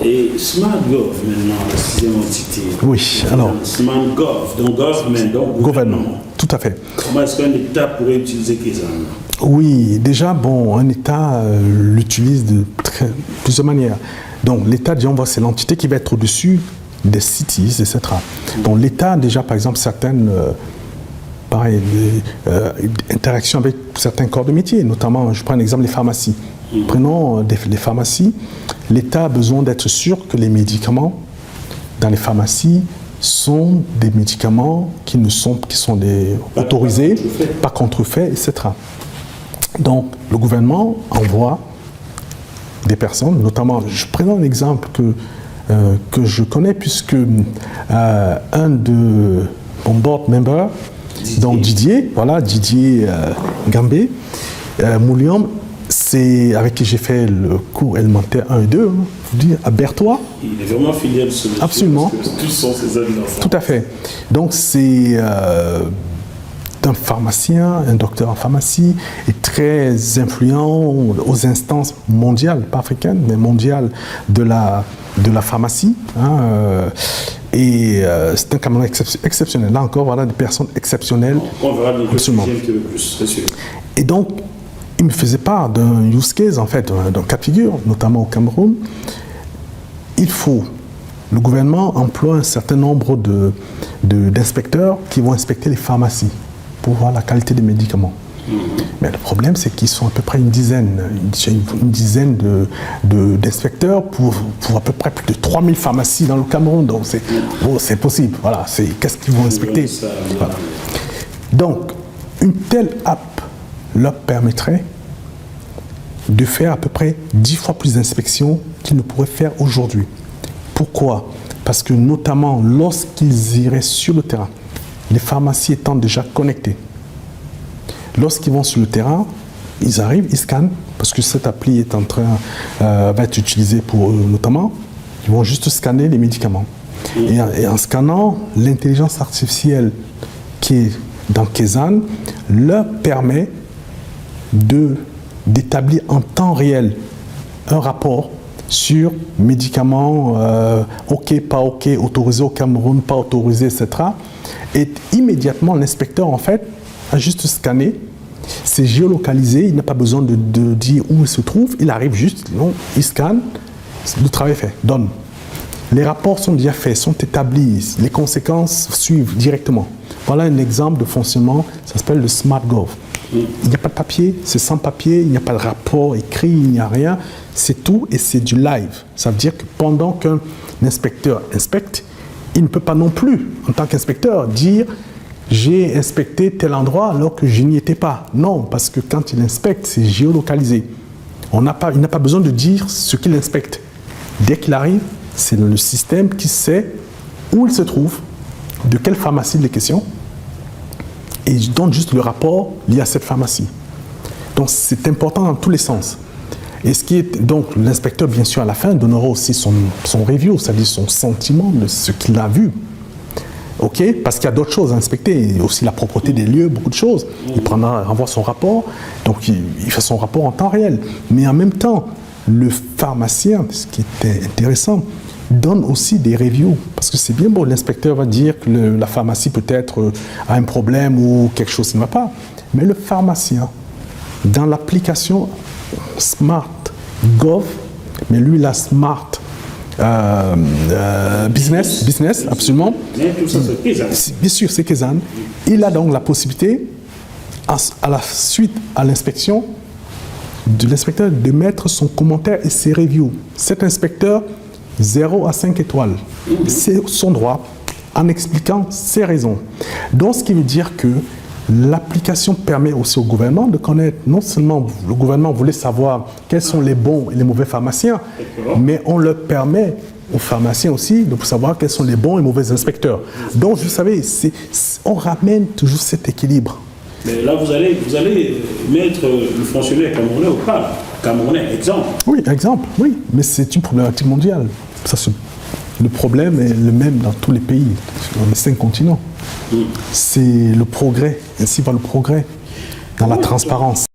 Et Smart Gov, maintenant, la sixième entité. Oui, alors. Smart Gov, donc government, donc gouvernement. Tout à fait. Comment est-ce qu'un État pourrait utiliser Kezan? Oui, déjà, bon, un État l'utilise de plusieurs manières. Donc, l'État, disons, c'est l'entité qui va être au-dessus des cities, etc. Donc, l'État, déjà, par exemple, certaines interactions avec certains corps de métier, notamment, je prends un exemple, les pharmacies. Prenons les pharmacies. L'État a besoin d'être sûr que les médicaments dans les pharmacies sont des médicaments qui sont autorisés, pas contrefaits, etc. Donc, le gouvernement envoie des personnes, notamment, je prends un exemple que je connais, puisque un de mon board member, donc Didier Gambé, Mouliam, c'est avec qui j'ai fait le cours élémentaire 1 et 2, je vous dis, à Berthois. Il est vraiment fidèle ce monsieur. Absolument. Parce que tous sont ses amis d'enfance. Tout à fait. Donc c'est un pharmacien, un docteur en pharmacie, et très influent aux instances mondiales, pas africaines, mais mondiales de la pharmacie. C'est un Camerounais exceptionnel. Là encore, voilà des personnes exceptionnelles. On verra bien absolument. Plus, c'est sûr. Et donc, il me faisait part d'un use case, en fait, d'un cas de figure, notamment au Cameroun. Le gouvernement emploie un certain nombre d'inspecteurs qui vont inspecter les pharmacies pour voir la qualité des médicaments. Mais le problème, c'est qu'ils sont à peu près une dizaine d'inspecteurs pour à peu près plus de 3000 pharmacies dans le Cameroun. Donc, c'est possible. Voilà, qu'est-ce qu'ils vont inspecter? Voilà. Donc, une telle app leur permettrait de faire à peu près 10 fois plus d'inspections qu'ils ne pourraient faire aujourd'hui. Pourquoi? Parce que notamment lorsqu'ils iraient sur le terrain, les pharmacies étant déjà connectées, lorsqu'ils vont sur le terrain, ils arrivent, ils scannent, parce que cette appli est va être utilisée pour eux notamment, ils vont juste scanner les médicaments. Et en scannant, l'intelligence artificielle qui est dans Kezan leur permet d'établir en temps réel un rapport sur médicaments OK, pas OK, autorisé au Cameroun, pas autorisé, etc. Et immédiatement, l'inspecteur, en fait, a juste scanné, c'est géolocalisé, il n'a pas besoin de dire où il se trouve, il arrive juste, il scanne, le travail est fait, donne. Les rapports sont déjà faits, sont établis, les conséquences suivent directement. Voilà un exemple de fonctionnement, ça s'appelle le Smart Gov. Il n'y a pas de papier, c'est sans papier, il n'y a pas de rapport écrit, il n'y a rien, c'est tout et c'est du live. Ça veut dire que pendant qu'un inspecteur inspecte, il ne peut pas non plus, en tant qu'inspecteur, dire « j'ai inspecté tel endroit alors que je n'y étais pas ». Non, parce que quand il inspecte, c'est géolocalisé. Il n'a pas besoin de dire ce qu'il inspecte. Dès qu'il arrive, c'est le système qui sait où il se trouve, de quelle pharmacie il est question, et je donne juste le rapport lié à cette pharmacie. Donc c'est important dans tous les sens. Et donc l'inspecteur, bien sûr, à la fin, donnera aussi son review, c'est-à-dire son sentiment de ce qu'il a vu. OK? Parce qu'il y a d'autres choses à inspecter, aussi la propreté des lieux, beaucoup de choses. Il renvoie son rapport, donc il fait son rapport en temps réel. Mais en même temps, le pharmacien, ce qui est intéressant, donne aussi des reviews. Parce que c'est bien beau, l'inspecteur va dire que la pharmacie peut-être a un problème ou quelque chose qui ne va pas. Mais le pharmacien, dans l'application Smart Gov, mais lui, la Smart Business, absolument. Mais tout ça, c'est Kezan. Bien sûr, c'est Kezan. Il a donc la possibilité, à la suite à l'inspection, de l'inspecteur de mettre son commentaire et ses reviews. Cet inspecteur, 0 à 5 étoiles. C'est son droit, en expliquant ses raisons. Donc, ce qui veut dire que l'application permet aussi au gouvernement de connaître, non seulement le gouvernement voulait savoir quels sont les bons et les mauvais pharmaciens, mais on leur permet aux pharmaciens aussi de savoir quels sont les bons et mauvais inspecteurs. Donc, vous savez, on ramène toujours cet équilibre. Mais là, vous allez mettre le fonctionnaire camerounais au pas. Camerounais, exemple. Oui, exemple, oui. Mais c'est une problématique mondiale. Le problème est le même dans tous les pays, sur les 5 continents. C'est le progrès. Ainsi va le progrès dans la transparence.